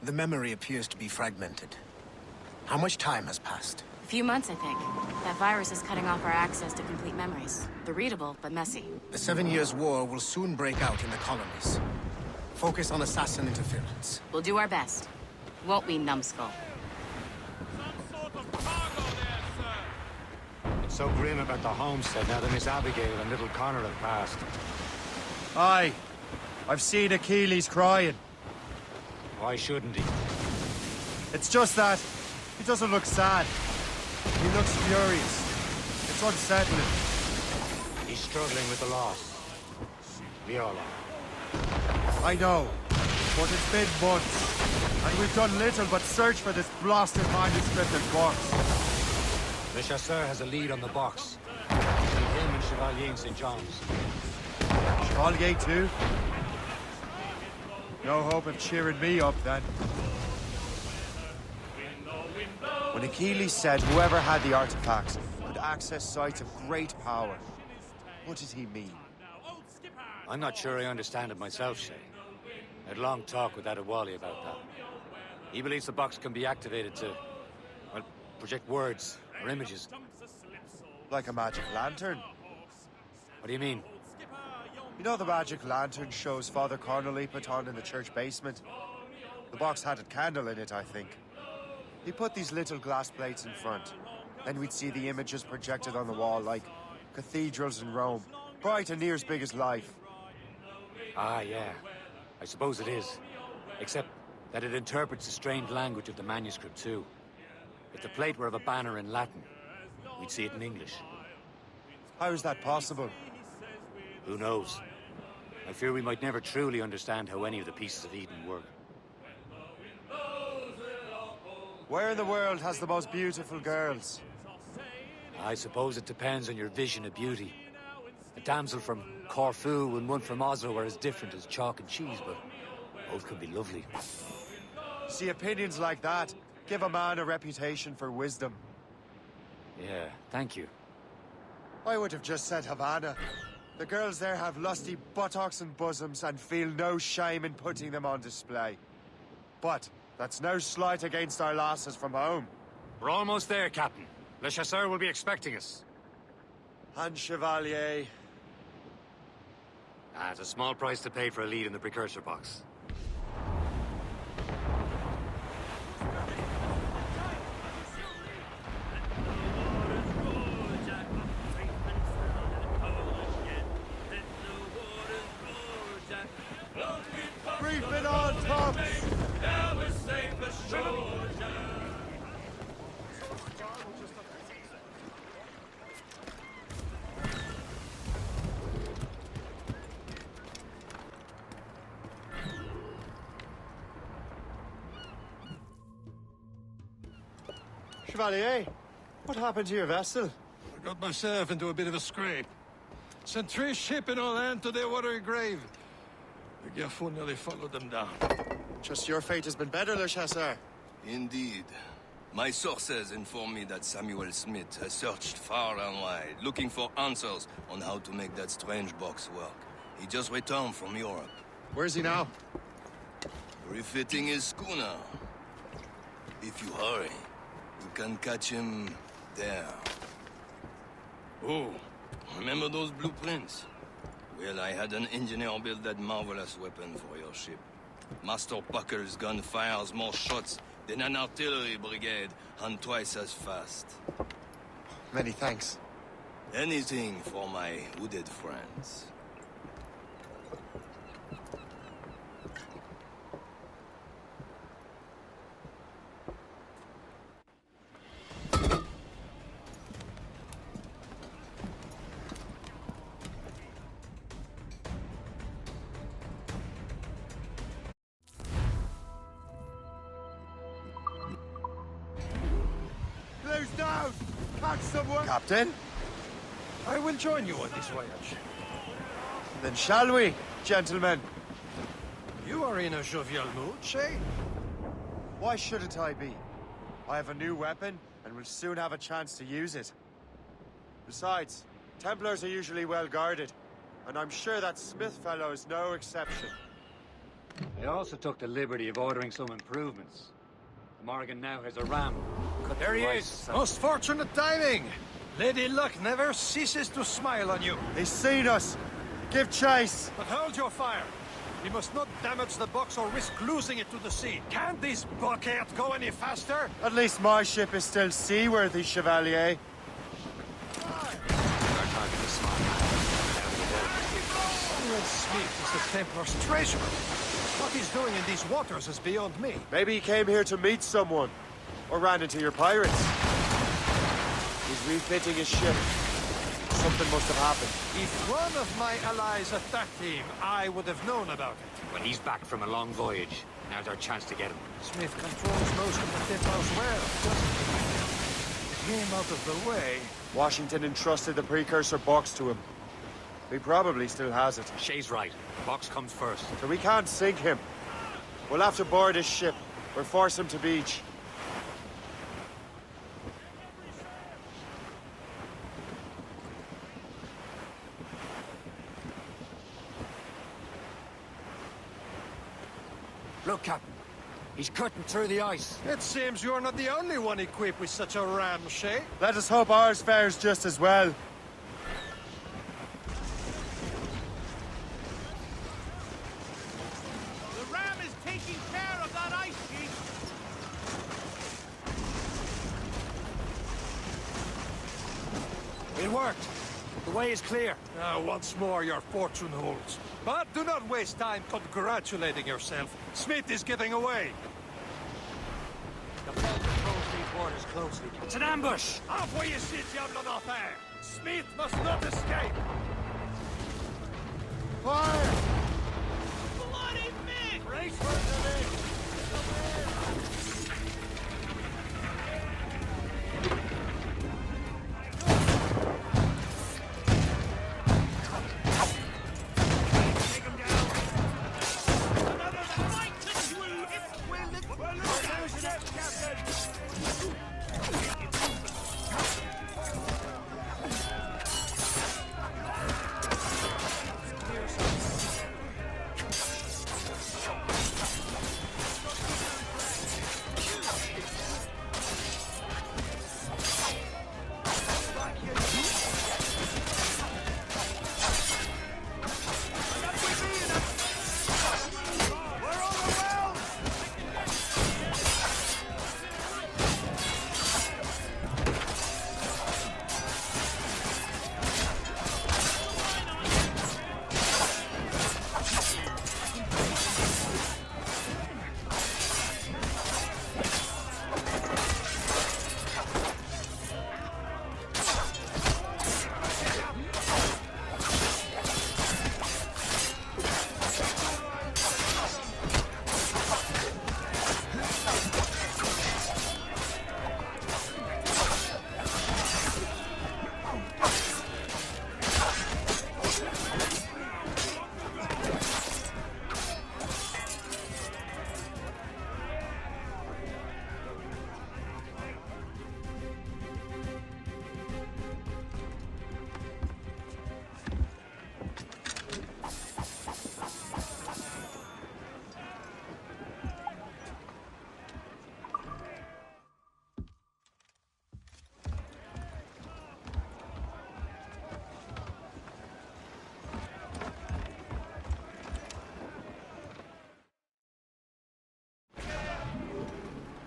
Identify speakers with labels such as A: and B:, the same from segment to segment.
A: The memory appears to be fragmented. How much time has passed?
B: A few months, I think. That virus is cutting off our access to complete memories. They're readable, but messy.
A: The 7 Years' War will soon break out in the colonies. Focus on assassin interference.
B: We'll do our best. Won't we, numbskull?
C: It's so grim about the homestead now that Miss Abigail and little Connor have passed.
D: Aye. I've seen Achilles crying.
C: Why shouldn't he?
D: It's just that he doesn't look sad. He looks furious. It's unsettling.
C: He's struggling with the loss. We all are.
D: I know, but it's been months, and we've done little but search for this blasted manuscript and box.
C: Le Chasseur has a lead on the box. Between him and Chevalier in St. John's.
D: Chevalier too? No hope of cheering me up then. When Achilles said whoever had the artifacts could access sites of great power, what did he mean?
C: I'm not sure I understand it myself, Shay. I had a long talk with Adewale about that. He believes the box can be activated to, well, project words or images.
D: Like a magic lantern?
C: What do you mean?
D: You know the magic lantern shows Father Connolly put on in the church basement? The box had a candle in it, I think. He put these little glass plates in front. Then we'd see the images projected on the wall like cathedrals in Rome. Bright and near as big as life.
C: Ah, yeah. I suppose it is. Except that it interprets the strange language of the manuscript, too. If the plate were of a banner in Latin, we'd see it in English.
D: How is that possible?
C: Who knows? I fear we might never truly understand how any of the pieces of Eden work.
D: Where in the world has the most beautiful girls?
C: I suppose it depends on your vision of beauty. A damsel from Corfu and one from Oslo are as different as chalk and cheese, but both could be lovely.
D: See, opinions like that give a man a reputation for wisdom.
C: Yeah, thank you.
D: I would have just said Havana. The girls there have lusty buttocks and bosoms and feel no shame in putting them on display. But that's no slight against our lasses from home.
C: We're almost there, Captain. Le Chasseur will be expecting us.
D: And Chevalier.
C: It's a small price to pay for a lead in the precursor box.
D: Briefing on top! Chevalier, what happened to your vessel?
E: I got myself into a bit of a scrape. Sent 3 ships in all hand to their watery grave. The Gerfaut nearly followed them down.
D: Just your fate has been better, Le Chasseur.
F: Indeed. My sources inform me that Samuel Smith has searched far and wide, looking for answers on how to make that strange box work. He just returned from Europe.
D: Where's he now?
F: Refitting his schooner. If you hurry, you can catch him there. Oh, remember those blueprints? Well, I had an engineer build that marvelous weapon for your ship. Master Pucker's gun fires more shots than an artillery brigade, and twice as fast.
D: Many thanks.
F: Anything for my wooded friends.
D: Close down! Catch someone! Captain?
E: I will join you on this voyage.
D: Then shall we, gentlemen?
E: You are in a jovial mood, Shay?
D: Why shouldn't I be? I have a new weapon, and will soon have a chance to use it. Besides, Templars are usually well guarded, and I'm sure that Smith fellow is no exception.
C: I also took the liberty of ordering some improvements. The Morrigan now has a ram.
E: There he is. Most fortunate timing. Lady Luck never ceases to smile on you.
D: He's seen us. Give chase.
E: But hold your fire. We must not damage the box or risk losing it to the sea. Can't this bucket go any faster?
D: At least my ship is still seaworthy, Chevalier.
E: Smith is the Templar's treasurer. What he's doing in these waters is beyond me.
D: Maybe he came here to meet someone. Or ran into your pirates. He's refitting his ship. Something must have happened.
E: If one of my allies attacked him, I would have known about it.
C: Well, he's back from a long voyage. Now's our chance to get him.
E: Smith controls most of the Templar's wares, doesn't he? Get him out of the way.
D: Washington entrusted the precursor box to him. He probably still has it.
C: Shay's right. The box comes first.
D: So we can't sink him. We'll have to board his ship, or force him to beach.
C: Look, Captain. He's cutting through the ice.
E: It seems you're not the only one equipped with such a ram, Shay.
D: Let us hope ours fares just as well.
G: The ram is taking care of that ice sheet.
C: It worked. The way is clear.
E: Now, once more, your fortune holds. But do not waste time congratulating yourself. Smith is getting away.
C: The boat controls these waters closely. It's an ambush!
E: Off where you sit, Diablo d'Enfer! Smith must not escape!
D: Fire!
G: Bloody mix!
E: Brace for the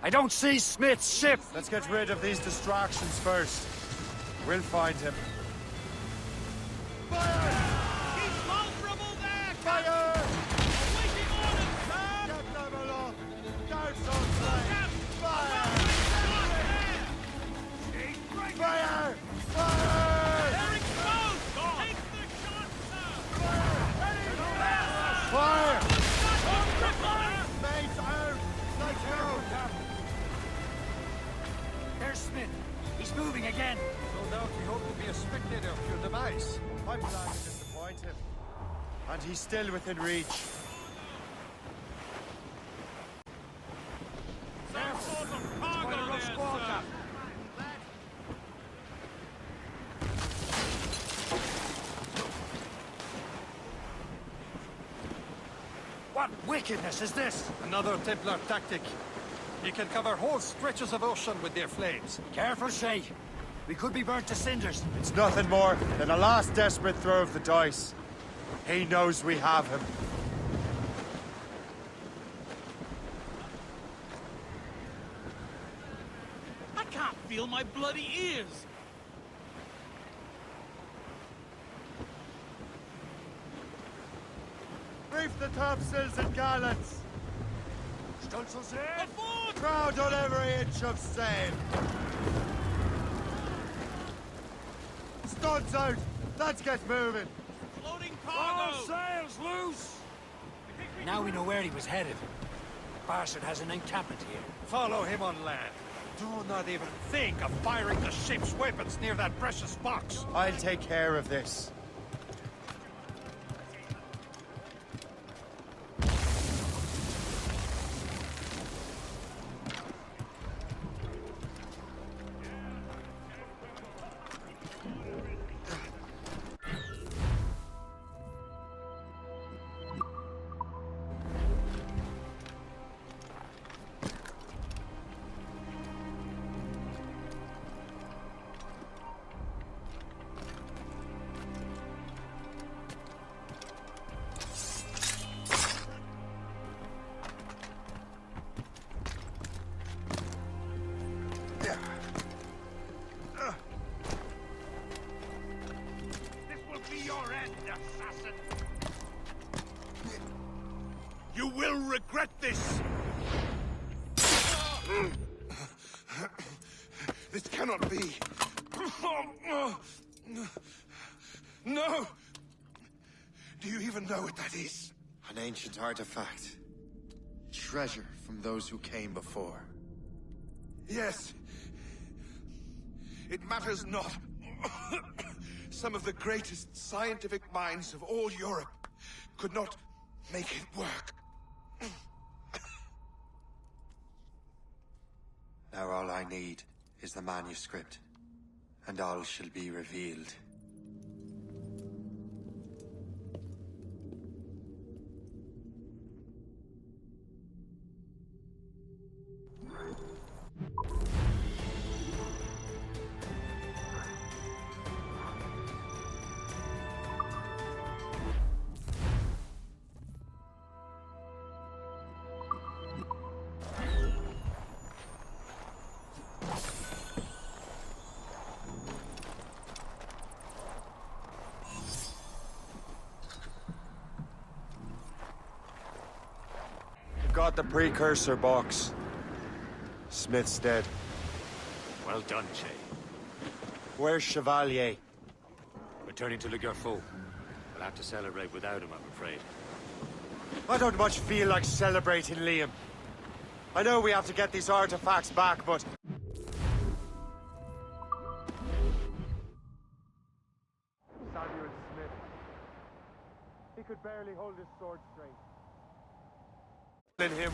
C: I don't see Smith's ship!
D: Let's get rid of these distractions first. We'll find him.
G: He's vulnerable there!
D: Fire!
G: Waiting orders, sir!
D: Get them aloft! Guards on flank! Fire! Fire! Fire!
G: They're exposed! Take the shot, sir!
D: Fire!
G: Fire!
D: Mates out! Let's go!
C: There's Smith. He's moving again.
E: No doubt he hoped to be a spectator of your demise.
D: I'm glad to disappoint him. And he's still within reach.
G: Quite a rough squall, Captain.
C: What
H: wickedness is this?
E: Another Templar tactic. You can cover whole stretches of ocean with their flames.
H: Careful, Shay. We could be burnt to cinders.
D: It's nothing more than a last desperate throw of the dice. He knows we have him.
G: I can't feel my bloody ears.
D: Reef the topsails and gallants.
H: Stolzels
G: Aboard!
D: Crowd on every inch of sail. Studs out. Let's get moving.
G: Floating cargo!
H: sails loose! Now we know where he was headed. Bastard has an encampment here.
E: Follow him on land. Do not even think of firing the ship's weapons near that precious box.
D: I'll take care of this.
G: This will be your end, assassin! You will regret this!
F: This cannot be. No! Do you even know what that is?
D: An ancient artifact. Treasure from those who came before.
F: Yes. It matters not. Some of the greatest scientific minds of all Europe could not make it work.
D: Now all I need is the manuscript, and all shall be revealed. Got the precursor box. Smith's dead.
C: Well done, Shay.
D: Where's Chevalier?
C: Returning to Le Gerfaut. We'll have to celebrate without him, I'm afraid.
D: I don't much feel like celebrating, Liam. I know we have to get these artifacts back, but... Samuel Smith. He could barely hold his sword straight. In him.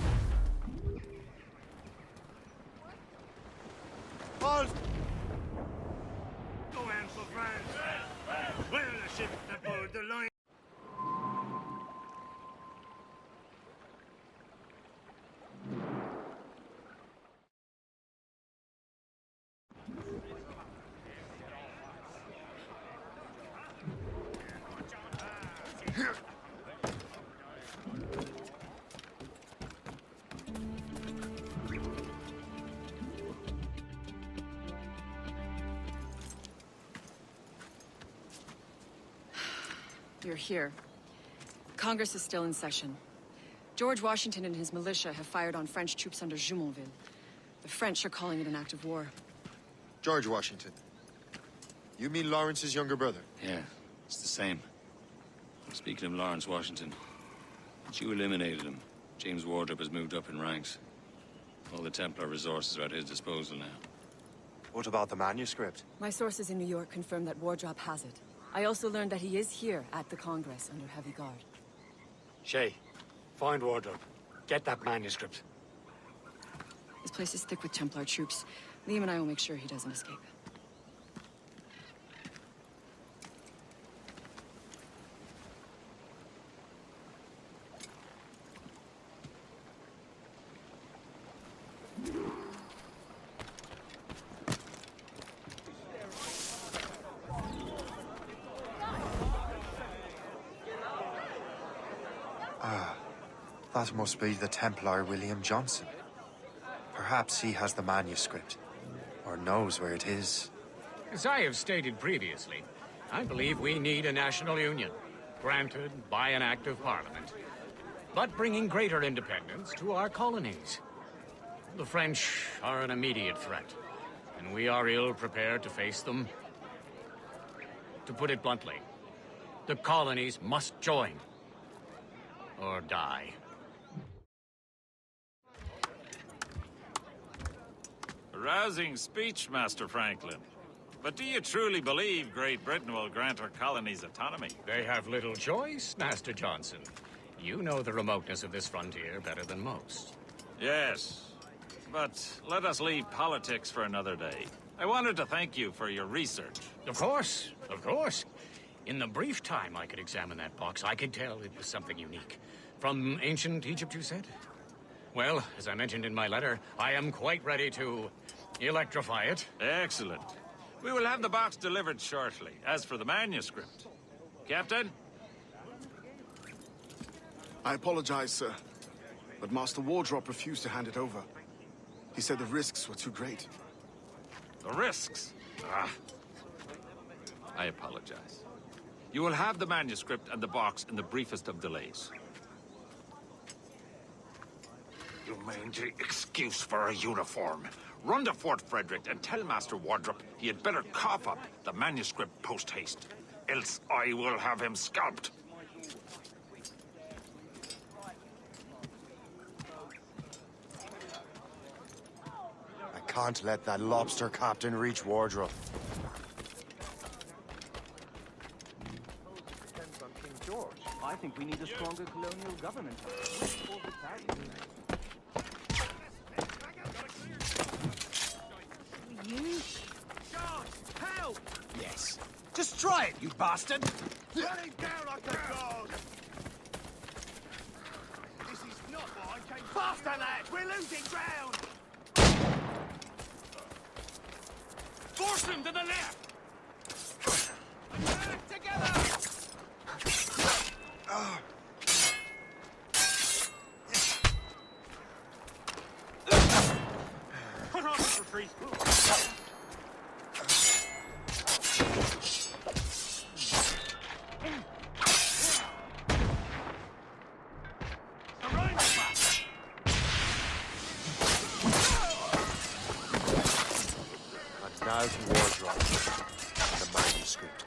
D: Halt!
G: Go on for France! Well, the ship aboard the line!
I: You're here. Congress is still in session. George Washington and his militia have fired on French troops under Jumonville. The French are calling it an act of war.
D: George Washington. You mean Lawrence's younger brother?
J: Yeah, it's the same. Speaking of Lawrence Washington, since you eliminated him, James Wardrop has moved up in ranks. All the Templar resources are at his disposal now.
D: What about the manuscript?
I: My sources in New York confirm that Wardrop has it. I also learned that he is here at the Congress under heavy guard.
C: Shay, find Wardrop. Get that manuscript.
I: This place is thick with Templar troops. Liam and I will make sure he doesn't escape.
D: That must be the Templar William Johnson. Perhaps he has the manuscript, or knows where it is.
K: As I have stated previously, I believe we need a national union, granted by an act of parliament, but bringing greater independence to our colonies. The French are an immediate threat, and we are ill prepared to face them. To put it bluntly, the colonies must join, or die.
L: A rousing speech, Master Franklin. But do you truly believe Great Britain will grant her colonies autonomy?
K: They have little choice, Master Johnson. You know the remoteness of this frontier better than most.
L: Yes, but let us leave politics for another day. I wanted to thank you for your research.
K: Of course, of course. In the brief time I could examine that box, I could tell it was something unique. From ancient Egypt, you said? Well, as I mentioned in my letter, I am quite ready to electrify it.
L: Excellent. We will have the box delivered shortly. As for the manuscript... Captain?
M: I apologize, sir, but Master Wardrop refused to hand it over. He said the risks were too great.
L: The risks? Ah. I apologize. You will have the manuscript and the box in the briefest of delays.
N: You mangy excuse for a uniform. Run to Fort Frederick and tell Master Wardrop he had better cough up the manuscript post-haste. Else I will have him scalped.
D: I can't let that lobster captain reach Wardrop.
O: Depends on King George. I think we need a stronger colonial government.
H: You? Help! Yes. Just try it, you bastard!
G: Run him down like a dog! This is not what I came for. Faster, lads! We're losing ground! Force him to the left! Back together! Put on the retreat!
D: Now to Wardrop and the manuscript.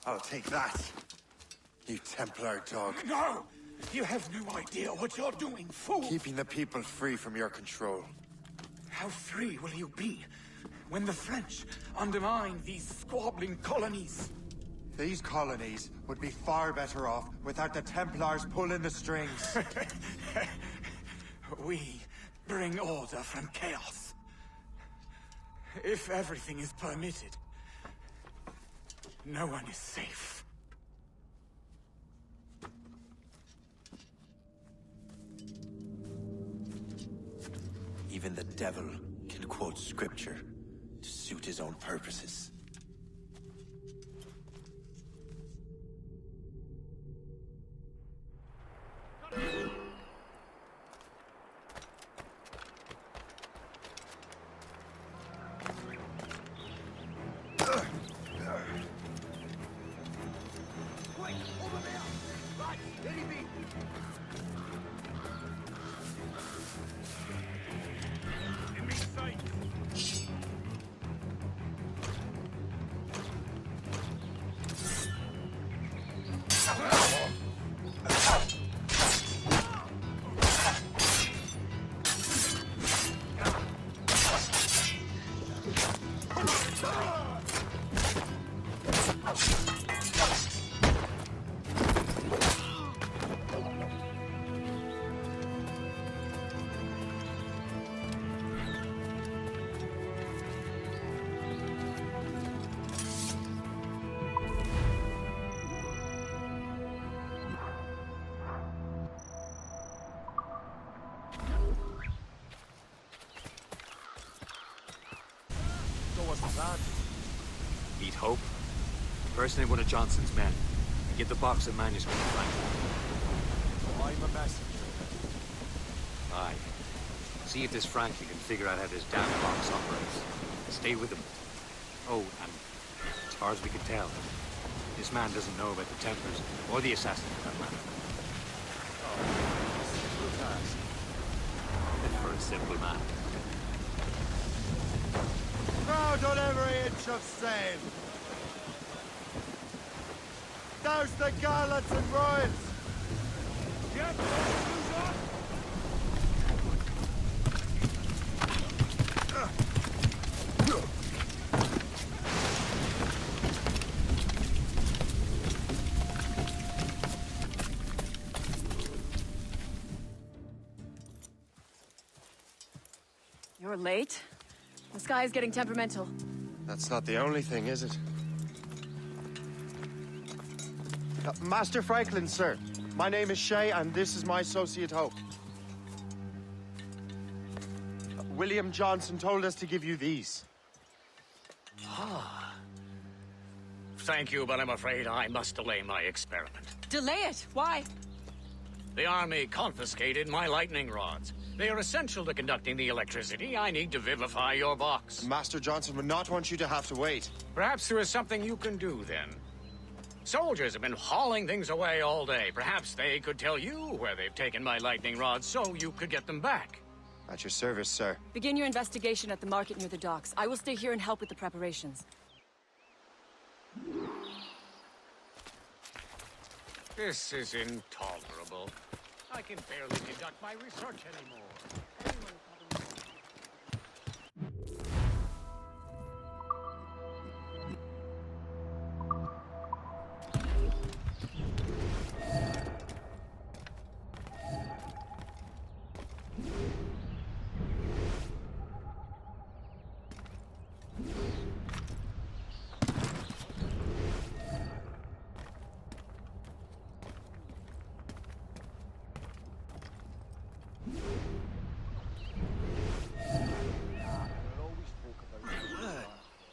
A: I'll take that, you Templar dog.
G: No! You have no idea what you're doing, fool!
D: Keeping the people free from your control.
G: How free will you be when the French undermine these squabbling colonies?
D: These colonies would be far better off without the Templars pulling the strings.
P: We bring order from chaos. If everything is permitted, no one is safe.
Q: Even the devil can quote scripture to suit his own purposes.
C: Meet Hope, impersonate one of Johnson's men, and get the box of manuscript to Franklin.
D: I'm a messenger.
C: Aye. See if this Franklin can figure out how this damn box operates. Stay with him. Oh, and as far as we can tell, this man doesn't know about the Templars, or the assassin for that matter.
D: Simple task.
C: For a simple man.
D: Proud on every inch of sail. Douse the gallants and royals.
G: Get those on!
I: You're late. The sky is getting temperamental.
D: That's not the only thing, is it? Master Franklin, sir. My name is Shay, and this is my associate Hope. William Johnson told us to give you these.
K: Ah. Thank you, but I'm afraid I must delay my experiment.
I: Delay it? Why?
K: The army confiscated my lightning rods. They are essential to conducting the electricity I need to vivify your box.
D: Master Johnson would not want you to have to wait.
K: Perhaps there is something you can do, then. Soldiers have been hauling things away all day. Perhaps they could tell you where they've taken my lightning rods so you could get them back.
D: At your service, sir.
I: Begin your investigation at the market near the docks. I will stay here and help with the preparations.
K: This is intolerable. I can barely conduct my research anymore.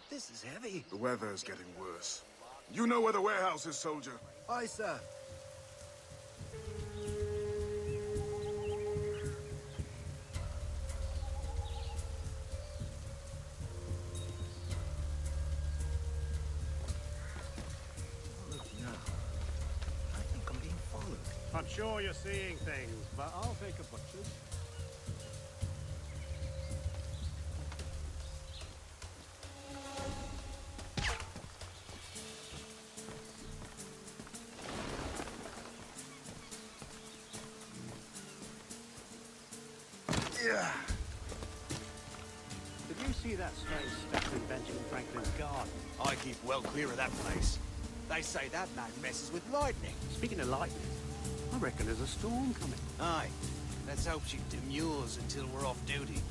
Q: This is heavy.
M: The weather is getting worse. You know where the warehouse is, soldier?
Q: Aye, sir. Look now. I think I'm being followed.
G: I'm sure you're seeing things, but I'll take a butcher's.
M: Yeah.
G: Did you see that strange stuff in Benjamin Franklin's garden?
Q: I keep well clear of that place.
R: They say that man messes with lightning.
S: Speaking of lightning, I reckon there's a storm coming.
R: Aye. Let's hope she demurs until we're off duty.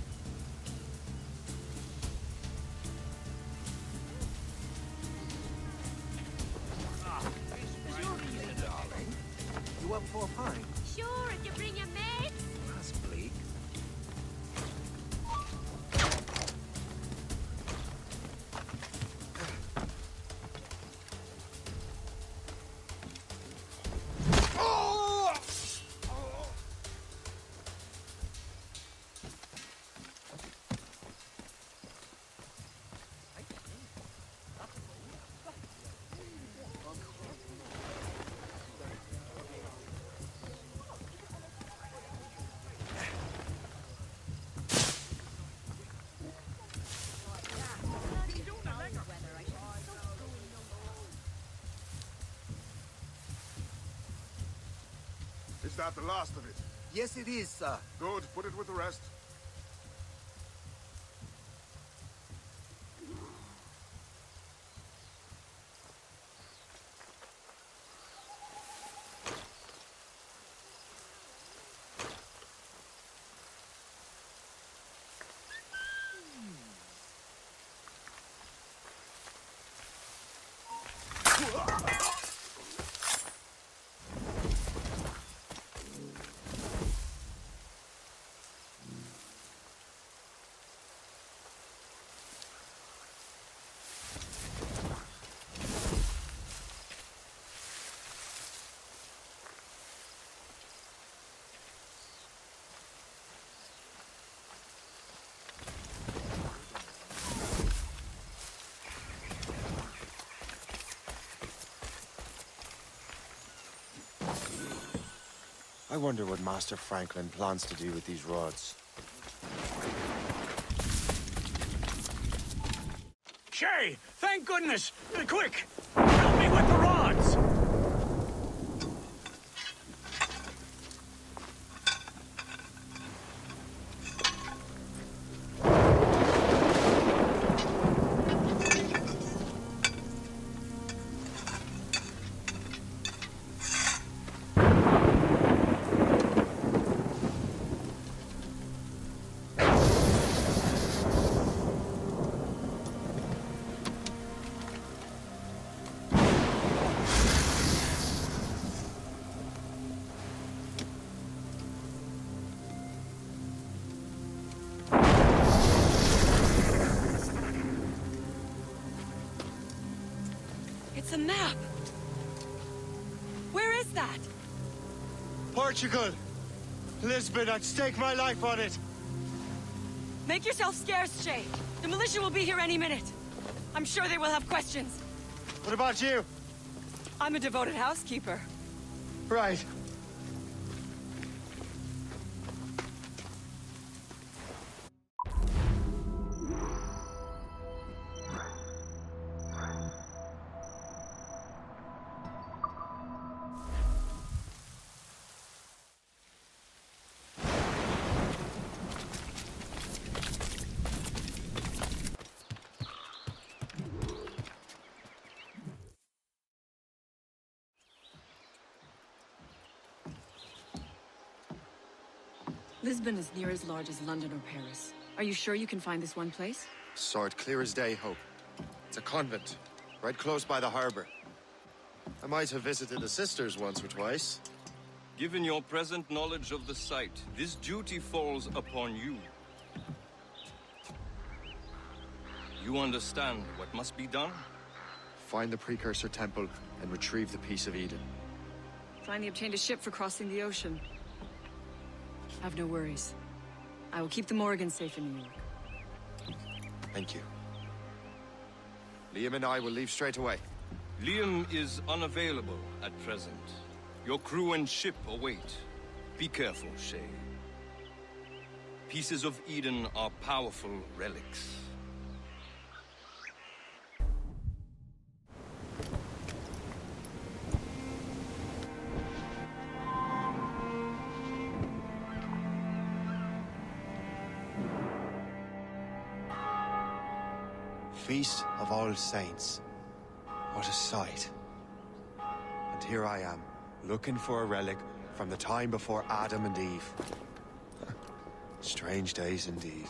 S: Is your ear, darling? You up for a pint?
T: Sure, if you bring your mates.
S: That's bleak.
M: Is that the last of it?
R: Yes, it is, sir.
M: Good. Put it with the rest.
D: I wonder what Master Franklin plans to do with these rods.
K: Shay, thank goodness! Quick! Help me with the rods!
I: It's a map. Where is that?
D: Portugal! Lisbon, I'd stake my life on it!
I: Make yourself scarce, Shay. The militia will be here any minute. I'm sure they will have questions.
D: What about you?
I: I'm a devoted housekeeper.
D: Right.
I: Lisbon is near as large as London or Paris. Are you sure you can find this one place?
D: Saw it clear as day, Hope. It's a convent, right close by the harbor. I might have visited the sisters once or twice.
F: Given your present knowledge of the site, this duty falls upon you. You understand what must be done?
D: Find the precursor temple and retrieve the Piece of Eden.
I: Finally obtained a ship for crossing the ocean. Have no worries. I will keep the Morrigan safe in New York.
D: Thank you. Liam and I will leave straight away.
F: Liam is unavailable at present. Your crew and ship await. Be careful, Shay. Pieces of Eden are powerful relics.
D: Feast of All Saints. What a sight. here I am, looking for a relic from the time before Adam and Eve. Strange days indeed.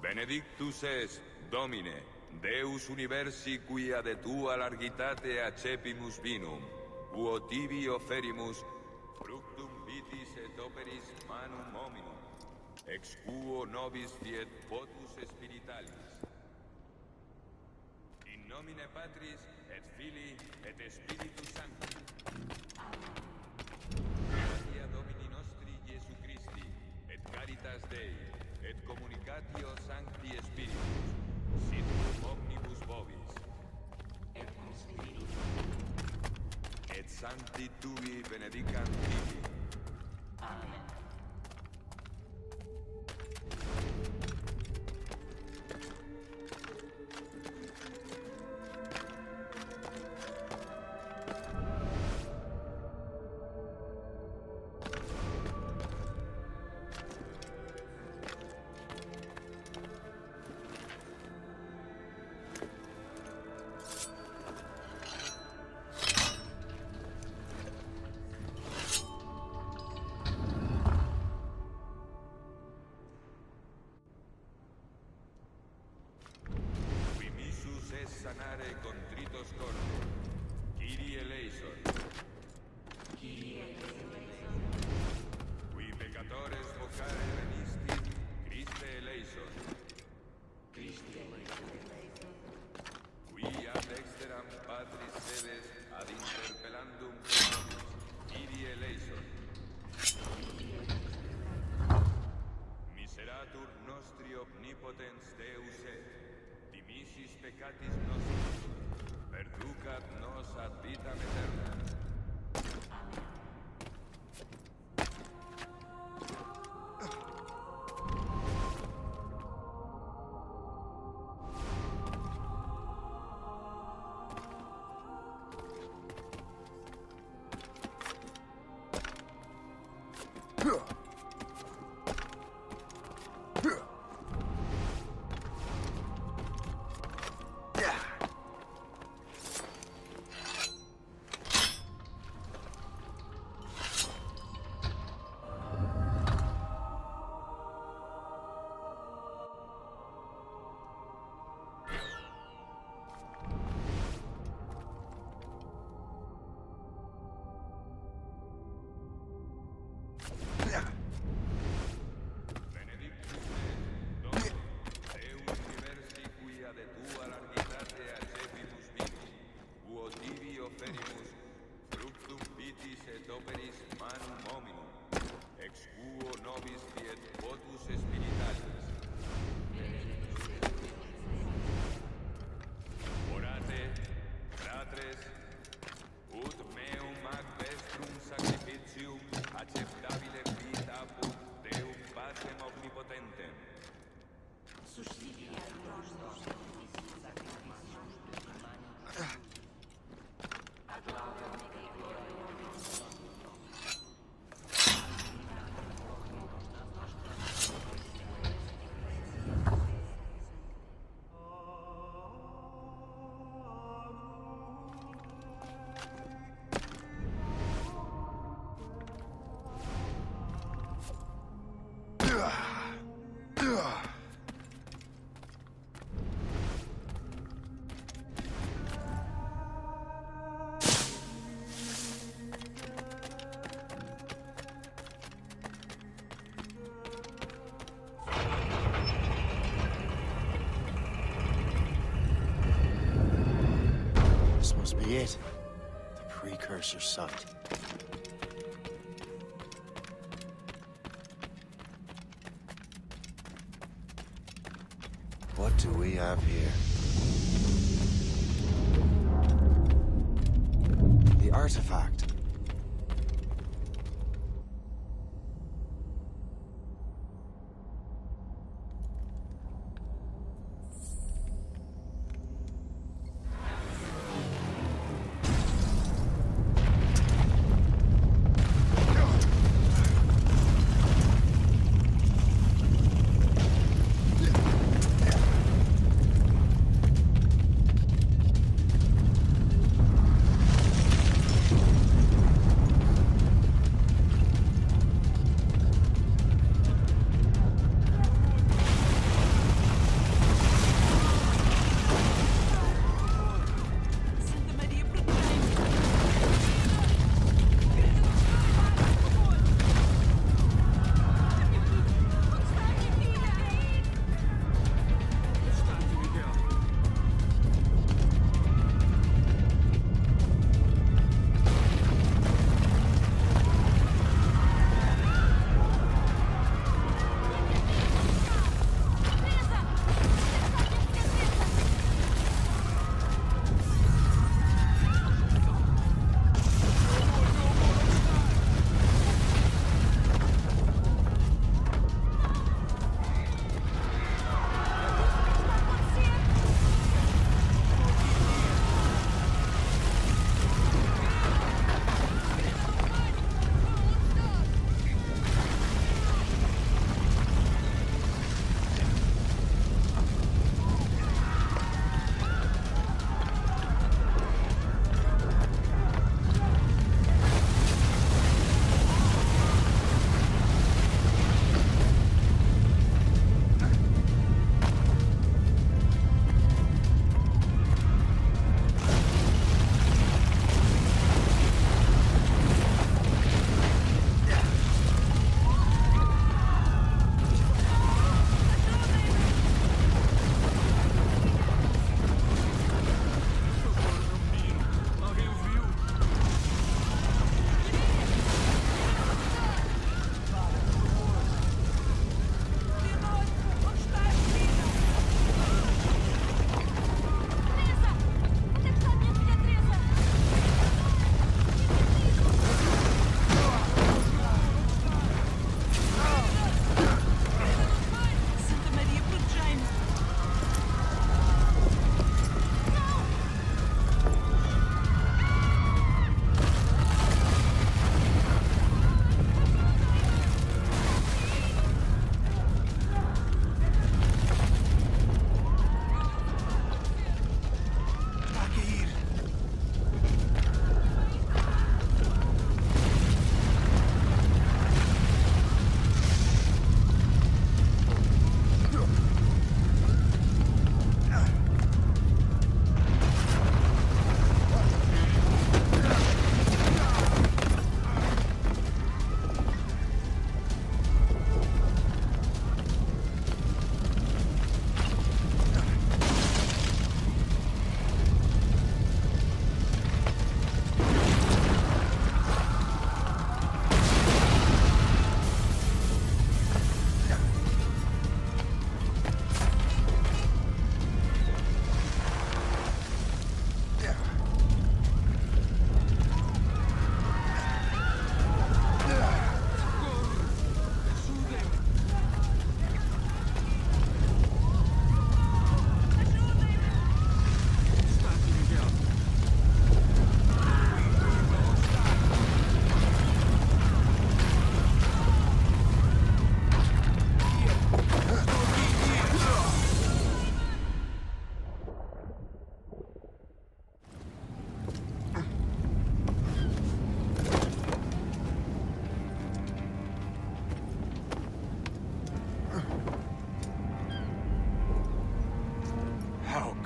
U: Benedictus es, Domine, Deus universi quia de tua largitate accepimus vinum, uo tibi oferimus, fructum vitis et operis manum hominum, ex quo nobis fiet potus spiritualis. In nomine Patris, et Filii, et Spiritus Sancti. Gratia Domini nostri Iesu Christi, et caritas Dei, et communicatio Sancti Spiritus, sit cum omnibus vobis. Et Sancti Tui benedicant tibi. Amen. Sanare contritos corde. Kyrie eleison. Kyrie eleison. Qui peccatores vocare venisti, Christe eleison. Christe eleison. Qui ad exteram Patris sedes ad interpellandum nobis, Kyrie eleison. Miseratur nostri omnipotens Deus et, dimisis peccatis nostris, perducat nos ad vitam aeternam.
D: This must be it. The precursor site. What do we have here? The artifact.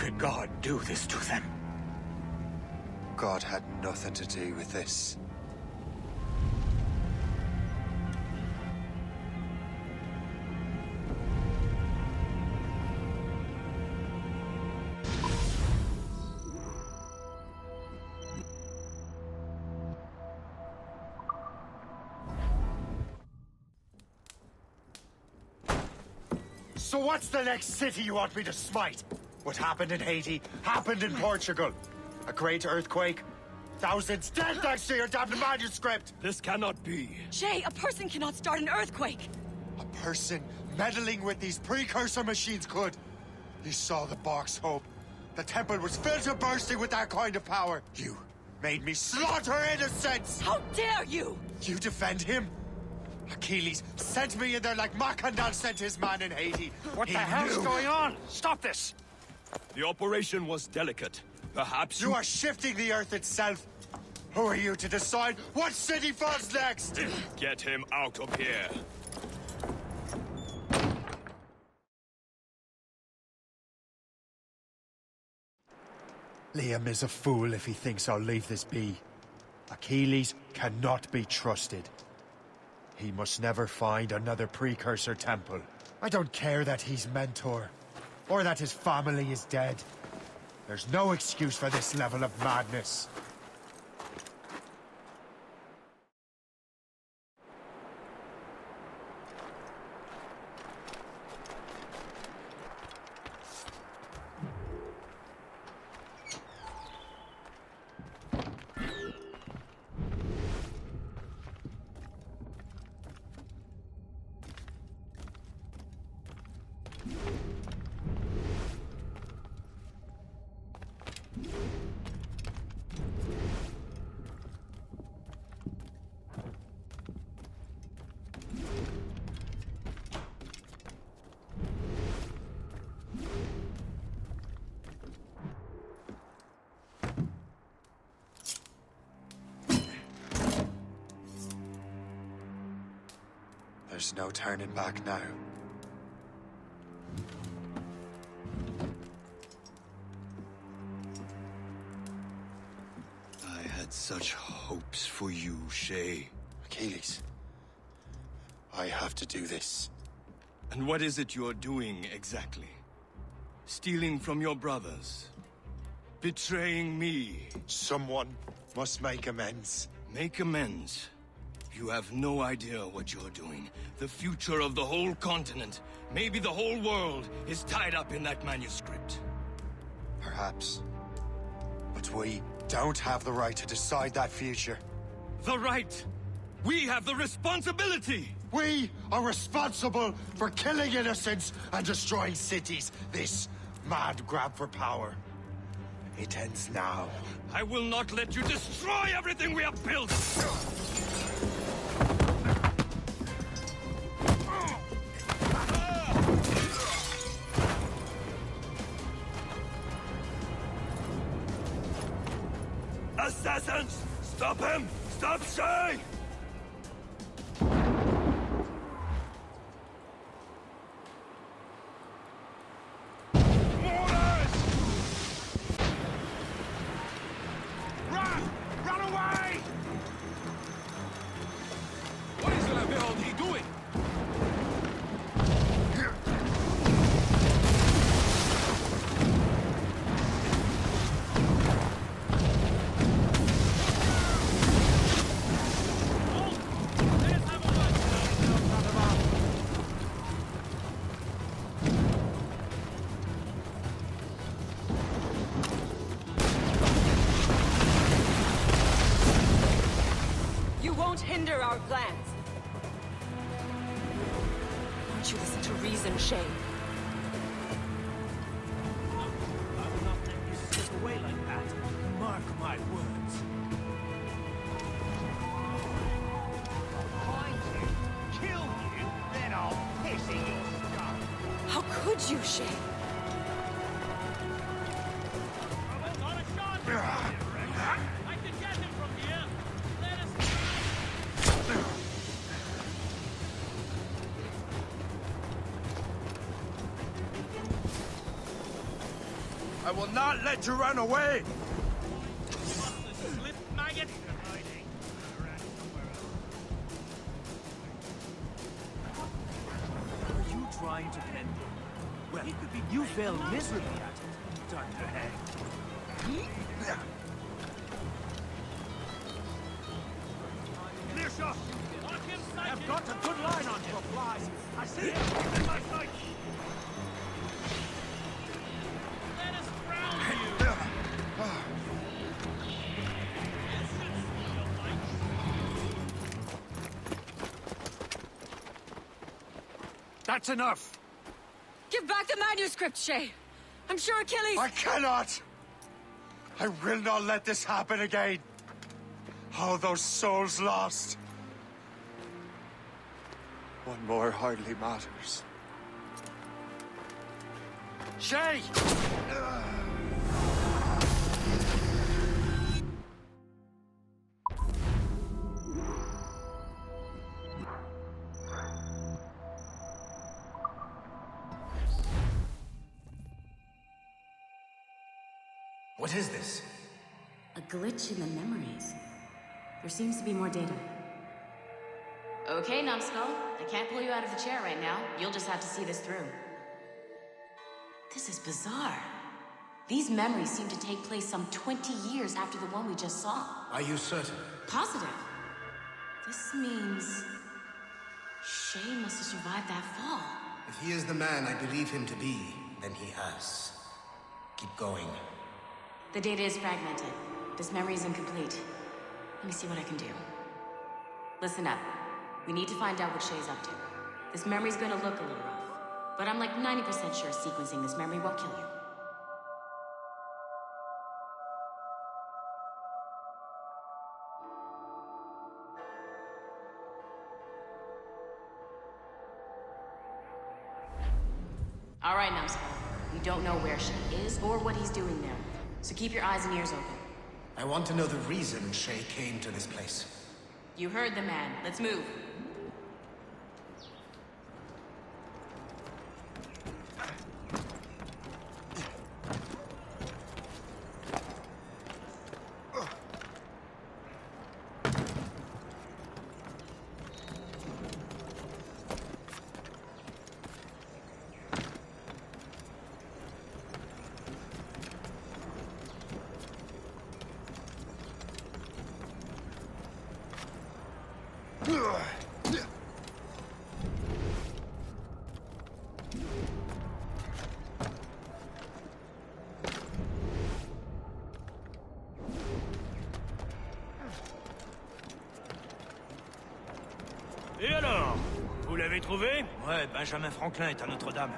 P: could God do this to them?
D: God had nothing to do with this. So what's the next city you want me to smite? What happened in Haiti happened in Portugal. A great earthquake. Thousands dead thanks to your damned manuscript!
G: This cannot be.
I: Shay, a person cannot start an earthquake!
D: A person meddling with these precursor machines could. You saw the box, Hope. The temple was filled to bursting with that kind of power. You made me slaughter innocents!
I: How dare you!
D: You defend him? Achilles sent me in there like Macandal sent his man in Haiti.
G: What the hell's going on? Stop this! The operation was delicate. Perhaps
D: you are shifting the earth itself. Who are you to decide what city falls next?
G: Get him out of here.
D: Liam is a fool if he thinks I'll leave this be. Achilles cannot be trusted. He must never find another precursor temple. I don't care that he's mentor, or that his family is dead. There's no excuse for this level of madness. There's no turning back now.
F: I had such hopes for you, Shay.
D: Achilles, I have to do this.
F: And what is it you're doing exactly? Stealing from your brothers? Betraying me?
D: Someone must make amends.
F: Make amends? You have no idea what you're doing. The future of the whole continent, maybe the whole world, is tied up in that manuscript.
D: Perhaps. But we don't have the right to decide that future.
F: The right! We have the responsibility!
D: We are responsible for killing innocents and destroying cities. This mad grab for power. It ends now.
F: I will not let you destroy everything we have built! Assassins! Stop him! Stop Shay!
I: Hinder our plans. Won't you listen to reason, Shay?
R: I will not let you slip away like that. Mark my words. Find you, kill you, then I'll piss in your skull.
I: How could you, Shay?
G: Not a shot! I can get him from here. Let us.
D: I will not let you run away!
G: Slip maggot!
R: Are you trying to bend him? Well, you failed miserably at it. Time to hang.
G: Clear shot!
R: I've got a good line on him. Flies. I see him.
G: Keep in my sight! Let us drown you!
H: That's enough!
I: Give back the manuscript, Shay! I'm sure Achilles...
D: I cannot! I will not let this happen again! All those souls lost! One more hardly matters.
H: Shay!
A: What is this?
B: A glitch in the memories. There seems to be more data.
V: Okay, Numbskull. I can't pull you out of the chair right now. You'll just have to see this through. This is bizarre. These memories seem to take place some 20 years after the one we just saw.
A: Are you certain?
V: Positive. This means... Shay must have survived that fall.
A: If he is the man I believe him to be, then he has. Keep going.
V: The data is fragmented. This memory is incomplete. Let me see what I can do. Listen up. We need to find out what Shay's up to. This memory's gonna look a little rough, but I'm like 90% sure sequencing this memory won't kill you. All right, Numbskull. We don't know where Shay is or what he's doing there, so keep your eyes and ears open.
A: I want to know the reason Shay came to this place.
V: You heard the man. Let's move.
R: Et alors? Vous l'avez trouvé? Ouais, Benjamin Franklin est à Notre-Dame.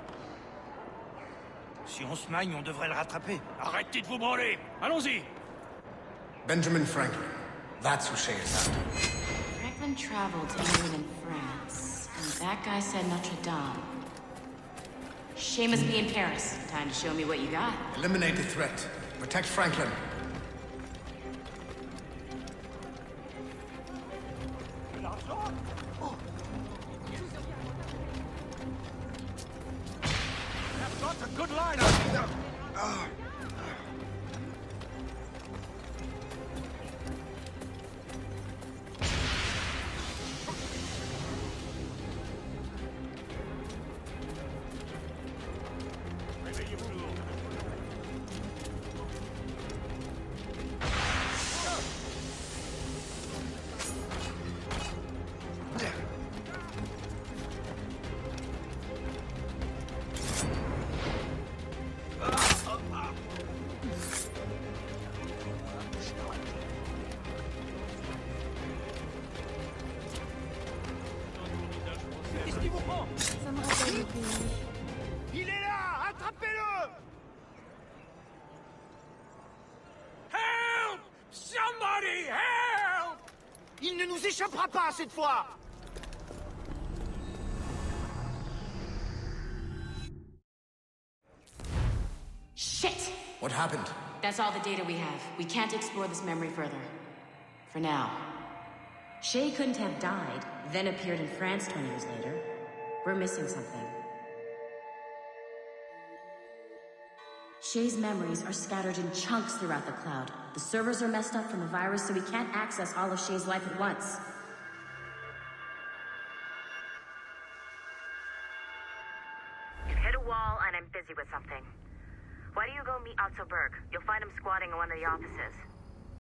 R: Si on se magne, on devrait le rattraper. Arrêtez de vous branler! Allons-y!
A: Benjamin Franklin. That's who Shay is after.
V: Franklin traveled to England and France, and that guy said Notre-Dame. Shay must be in Paris. Time to show me what you got.
A: Eliminate the threat. Protect Franklin.
R: I've got a good line on them.
G: Qu'est-ce qui vous prend?
B: Ça me rappelle le pays.
G: Il est là! Attrapez-le!
R: Help! Somebody help!
G: Il ne nous échappera pas cette fois!
V: Shit!
A: What happened?
V: That's all the data we have. We can't explore this memory further. For now. Shay couldn't have died, then appeared in France 20 years later. We're missing something.
B: Shay's memories are scattered in chunks throughout the cloud. The servers are messed up from the virus, so we can't access all of Shay's life at once.
E: You've hit a wall, and I'm busy with something. Why don't you go meet Otto Berg? You'll find him squatting in one of the offices.